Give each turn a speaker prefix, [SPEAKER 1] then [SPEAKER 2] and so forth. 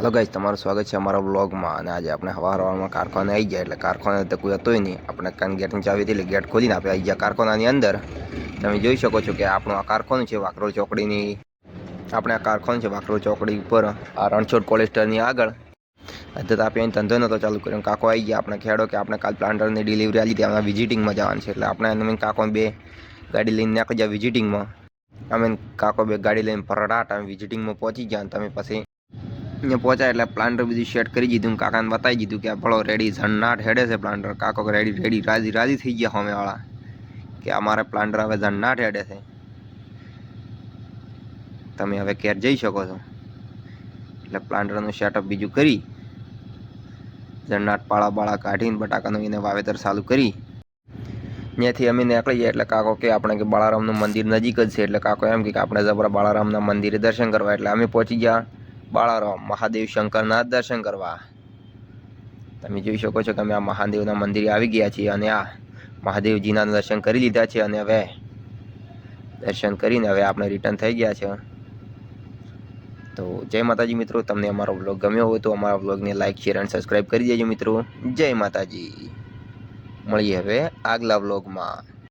[SPEAKER 1] Hello guys, તમારું સ્વાગત છે અમારા વ્લોગમાં। અને આજે આપણે સવારમાં કારખાને આવી ગયા, એટલે કારખાને તો કોઈ હતું નહીં। આપણે કાન ગેટની ચાવી હતી એટલે ગેટ ખોલીને આપણે આવી ગયા કારખાનાની અંદર। તમે જોઈ શકો છો કે આપણું આ કારખાનું છે વાકરોળ ચોકડીની। આપણે આ કારખાનું છે વાકરોળ ચોકડી ઉપર આ રણછોડ પોલિસ્ટરની આગળ। અત્યારે આપણે અહીં ધંધો નહોતો ચાલુ કર્યો, કાકો આવી ગયા આપણે ખેડો કે આપણે કાલ પ્લાન્ટરની ડિલિવરી આલી હતી, અમે વિઝિટિંગમાં જવાનું છે। એટલે આપણે અમે કાકો બે ગાડી લઈને નીકળી ગયા વિઝિટિંગમાં। અમે કાકો બે ગાડી લઈને ફરડાટ અમે વિઝિટિંગમાં પહોંચી ગયા। તમે પછી અહીંયા પહોંચ્યા એટલે પ્લાન્ટર બધું સેટ કરી દીધું, કાકાને બતાવી દીધું કે આ ભલો રેડી ઝણનાટ હેડે છે પ્લાન્ટર। કાકો રેડી રાજી થઈ ગયા સામેવાળા કે અમારે પ્લાન્ટર હવે ઝણનાટ હેડે છે, તમે હવે ઘેર જઈ શકો છો। એટલે પ્લાન્ટરનું સેટઅપ બીજું કરી ઝણનાટ પાળા કાઢીને બટાકાનું એને વાવેતર ચાલુ કરી ત્યાંથી અમે નીકળી ગયા। એટલે કાકો કે આપણે કે બાળારામનું મંદિર નજીક જ છે, એટલે કાકો એમ કે આપણે જબરા બાળારામના મંદિરે દર્શન કરવા। એટલે અમે પહોંચી ગયા બાળારામ મહાદેવ શંકરના દર્શન કરવા। તમે જોઈ શકો છો કે અમે આ મહાદેવના મંદિરે આવી ગયા છીએ અને આ મહાદેવજીના દર્શન કરી લીધા છે। અને હવે દર્શન કરીને હવે આપણે રિટર્ન થઈ ગયા છે। તો જય માતાજી મિત્રો, તમને અમારો વ્લોગ ગમ્યો હોય તો અમારા વ્લોગને લાઇક શેર અને સબસ્ક્રાઈબ કરી દેજો મિત્રો। જય માતાજી, મળીએ હવે આગલા વ્લોગમાં।